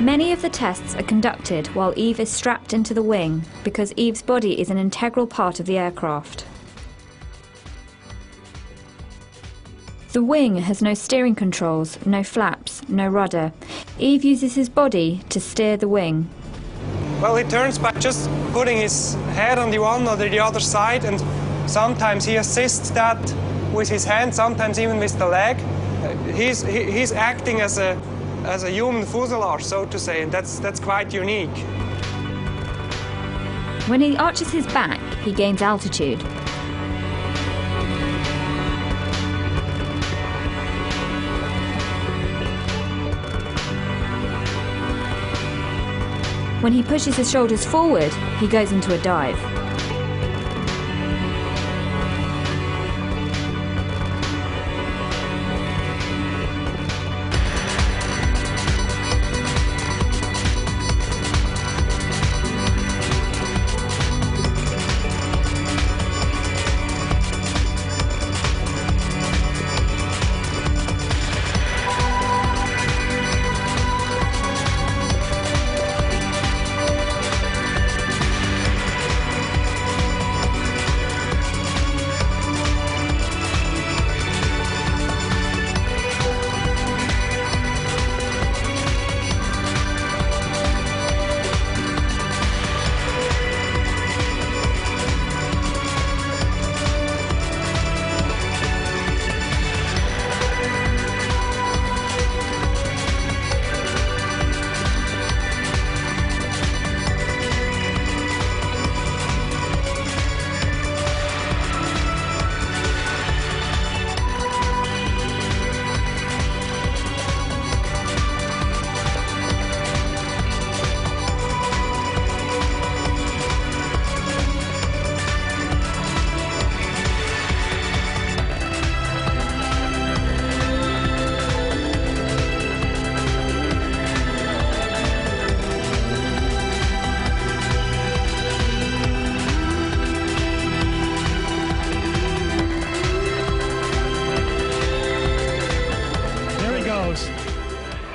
Many of the tests are conducted while Yves is strapped into the wing because Yves' body is an integral part of the aircraft. The wing has no steering controls, no flaps, no rudder. Yves uses his body to steer the wing. Well, he turns by just putting his head on the one or the other side, and sometimes he assists that with his hand, sometimes even with the leg. He's acting as a human fuselage, so to say, and that's quite unique. When he arches his back, he gains altitude. When he pushes his shoulders forward, he goes into a dive.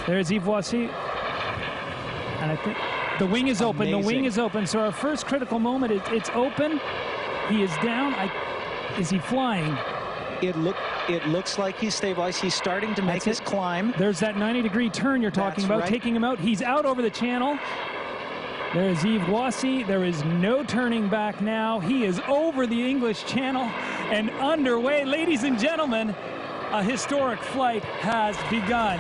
There's Yves Rossy, and I think the wing is open. Amazing. The wing is open. So our first critical moment, it's open. He is down. Is he flying? It looks like he's stabilized. He's starting to make his climb. There's that 90-degree turn you're talking about, right. Taking him out. He's out over the channel. There's Yves Rossy. There is no turning back now. He is over the English Channel and underway. Ladies and gentlemen, a historic flight has begun.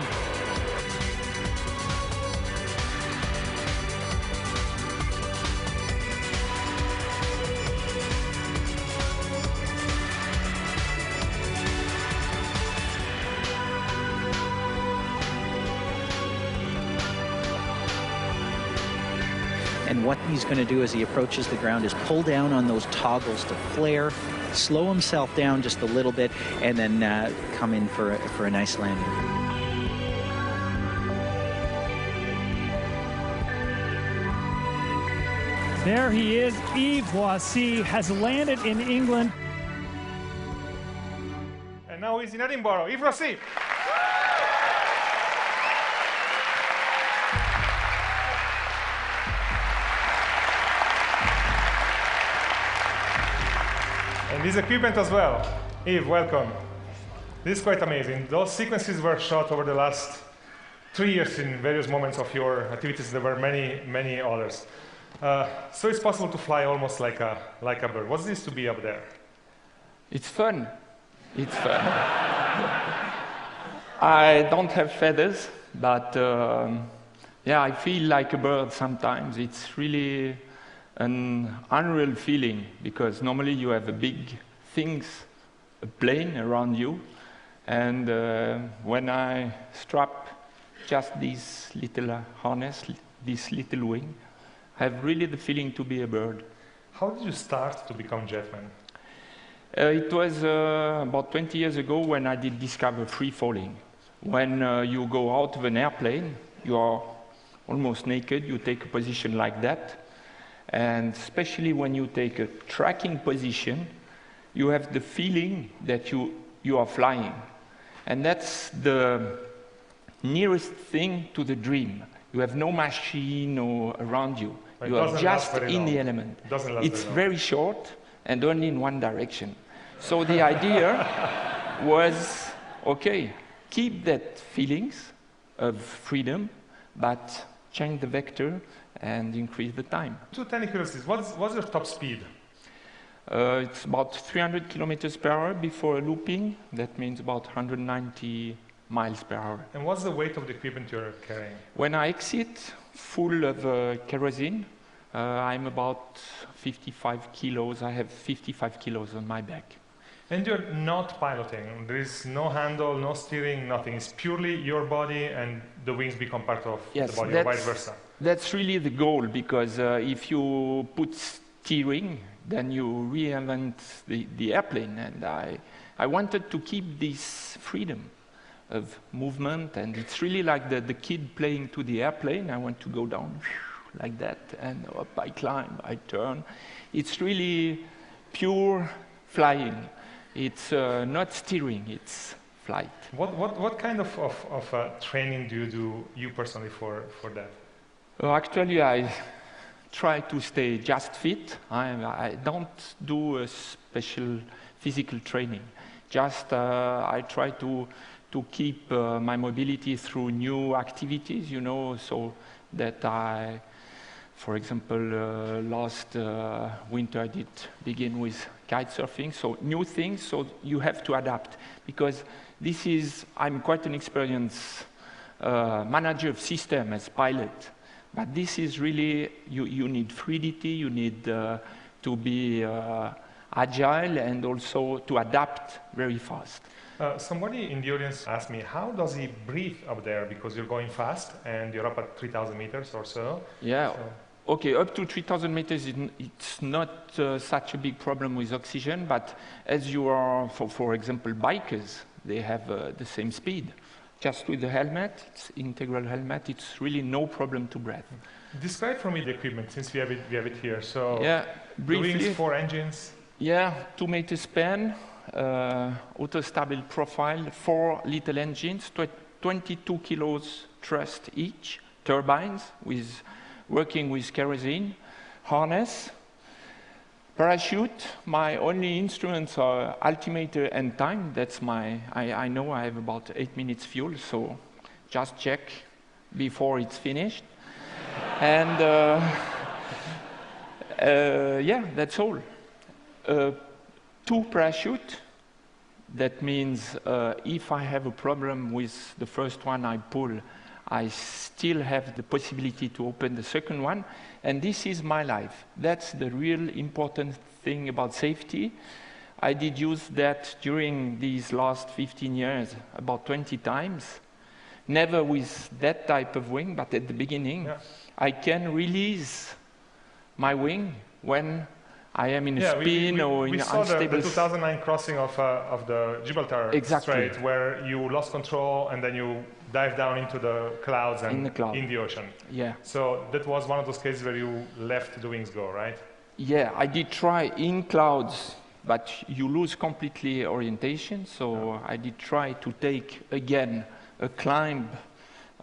And what he's going to do as he approaches the ground is pull down on those toggles to flare, slow himself down just a little bit, and then come in for a nice landing. There he is. Yves Rossy has landed in England. And now he's in Edinburgh. Yves Rossy. And his equipment as well. Yves, welcome. This is quite amazing. Those sequences were shot over the last 3 years in various moments of your activities. There were many, many others. So it's possible to fly almost like a bird. What's this to be up there? It's fun. It's fun. I don't have feathers, but yeah, I feel like a bird sometimes. It's really an unreal feeling because normally you have a big things, a plane around you, and when I strap just this little harness, this little wing, I have really the feeling to be a bird. How did you start to become Jetman? It was about 20 years ago when I did discover free falling. When you go out of an airplane, you are almost naked, you take a position like that, and especially when you take a tracking position, you have the feeling that you are flying. And that's the nearest thing to the dream. You have no machine around you. You are just in the element. It's very short and only in one direction. So the idea was, okay, keep that feelings of freedom, but change the vector and increase the time. Two tiny curiosities. What's your top speed? It's about 300 kilometers per hour before looping. That means about 190 miles per hour. And what's the weight of the equipment you're carrying? When I exit full of kerosene, I'm about 55 kilos. I have 55 kilos on my back. And you're not piloting. There is no handle, no steering, nothing. It's purely your body and the wings become part of the body, or vice versa. That's really the goal, because if you put steering, then you reinvent the airplane. And I wanted to keep this freedom of movement, and it's really like the kid playing to the airplane. I want to go down like that, and up I climb, I turn. It's really pure flying. It's not steering, it's flight. What kind of training do you do, you personally, for that? Actually, I try to stay just fit. I don't do a special physical training. Just I try to keep my mobility through new activities, you know, so that I, for example, last winter I did begin with kite surfing, so new things, so you have to adapt, because this is, I'm quite an experienced manager of system as pilot, but this is really, you need fluidity, you need to be agile and also to adapt very fast. Somebody in the audience asked me, how does he breathe up there? Because you're going fast and you're up at 3,000 meters or so. Yeah, okay, up to 3,000 meters, it's not such a big problem with oxygen, but as you are, for example, bikers, they have the same speed. Just with the helmet, it's integral helmet, it's really no problem to breathe. Describe for me the equipment, since we have it here. So, yeah, briefly, wings, 4 engines. Yeah, 2 meter span, auto-stable profile, 4 little engines, 22 kilos thrust each, turbines working with kerosene, harness, parachute. My only instruments are altimeter and time. That's I know I have about 8 minutes fuel, so just check before it's finished. And yeah, that's all. 2 parachute. That means if I have a problem with the first one I pull, I still have the possibility to open the second one. And this is my life. That's the real important thing about safety. I did use that during these last 15 years about 20 times. Never with that type of wing, but at the beginning, yeah. I can release my wing when I am in a spin or in an unstable... We saw the 2009 crossing of the Gibraltar Strait, where you lost control and then you dive down into the clouds and in the ocean. Yeah. So that was one of those cases where you let the wings go, right? Yeah, I did try in clouds, but you lose completely orientation. So I did try to take again a climb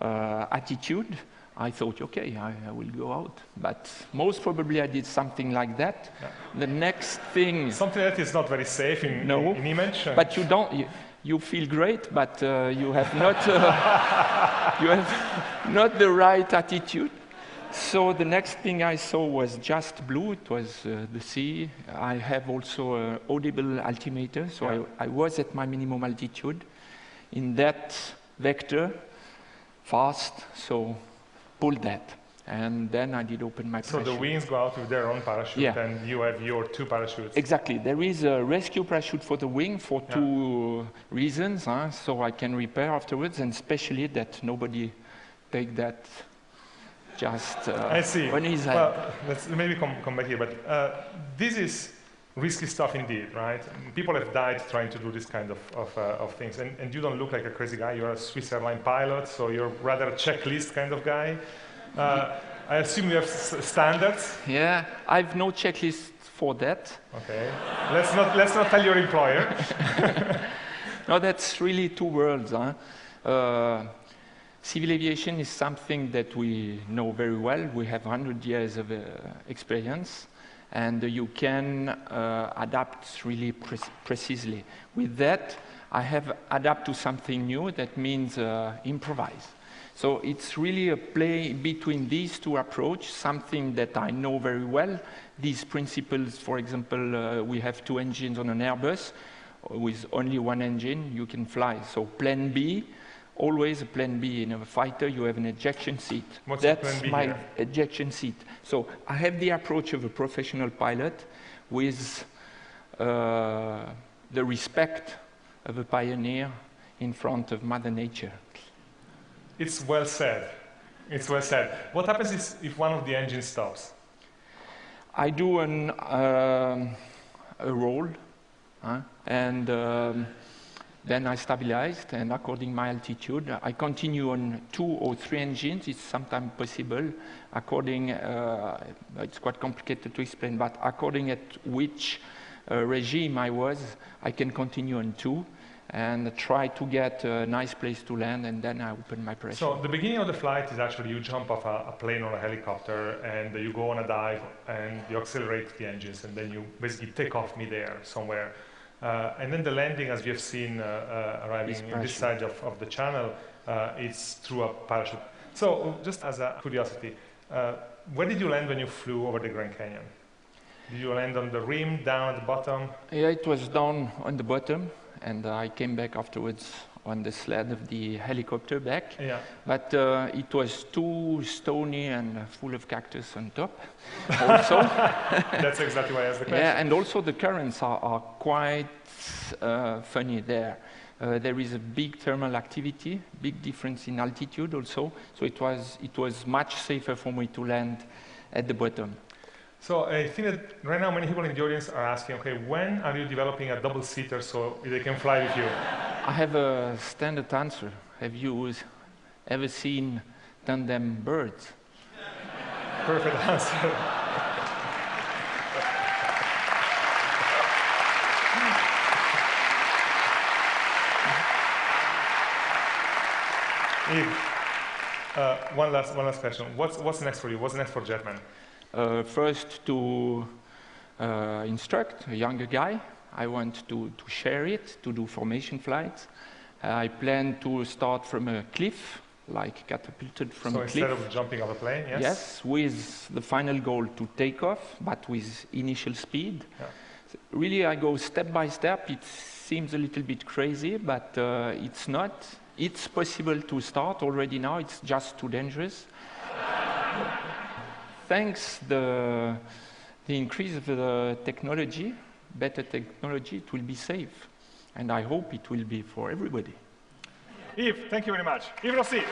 attitude. I thought, okay, I will go out. But most probably I did something like that. Yeah. The next thing... Something that is not very safe in image. But you don't... You feel great, but you have not you have not the right attitude. So the next thing I saw was just blue. It was the sea. I have also an audible altimeter, so I was at my minimum altitude. In that vector, fast, so pulled that. And then I did open my parachute. So the wings go out with their own parachute, and you have your 2 parachutes. Exactly. There is a rescue parachute for the wing for 2 reasons. So I can repair afterwards, and especially that nobody take that just I see. When he's well, let's maybe come back here, but this is risky stuff indeed, right? People have died trying to do this kind of things, and you don't look like a crazy guy. You're a Swiss airline pilot, so you're rather a checklist kind of guy. I assume you have standards. Yeah, I have no checklist for that. Okay, let's not tell your employer. No, that's really 2 worlds. Civil aviation is something that we know very well. We have 100 years of experience, and you can adapt really precisely. With that, I have adapted to something new. That means improvise. So it's really a play between these 2 approaches, something that I know very well. These principles, for example, we have 2 engines on an Airbus. With only 1 engine, you can fly. So plan B, always a plan B. In a fighter, you have an ejection seat. That's my ejection seat. So I have the approach of a professional pilot with the respect of a pioneer in front of Mother Nature. It's well said. It's well said. What happens if one of the engines stops? I do a roll, and then I stabilized, and according to my altitude, I continue on 2 or 3 engines. It's sometimes possible. According, it's quite complicated to explain, but according at which regime I was, I can continue on 2. And try to get a nice place to land, and then I open my parachute. So the beginning of the flight is actually you jump off a plane or a helicopter, and you go on a dive, and you accelerate the engines, and then you basically take off midair somewhere. And then the landing, as we have seen arriving in this side of the channel, it's through a parachute. So just as a curiosity, where did you land when you flew over the Grand Canyon? Did you land on the rim, down at the bottom? Yeah, it was down on the bottom. And I came back afterwards on the sled of the helicopter back. Yeah. But it was too stony and full of cactus on top also. That's exactly why I asked the question. Yeah, and also the currents are quite funny there. There is a big thermal activity, big difference in altitude also. So it was much safer for me to land at the bottom. So I think that right now many people in the audience are asking, okay, when are you developing a double-seater so they can fly with you? I have a standard answer. Have you ever seen tandem birds? Perfect answer. Yves, one last question. What's next for you? What's next for Jetman? First, to instruct a younger guy. I want to share it, to do formation flights. I plan to start from a cliff, like catapulted from a cliff. So instead of jumping off a plane, yes? Yes, with the final goal to take off, but with initial speed. Yeah. So really, I go step by step. It seems a little bit crazy, but it's not. It's possible to start already now. It's just too dangerous. Thanks the increase of the technology, better technology, it will be safe. And I hope it will be for everybody. Yves, thank you very much. Yves Rossy.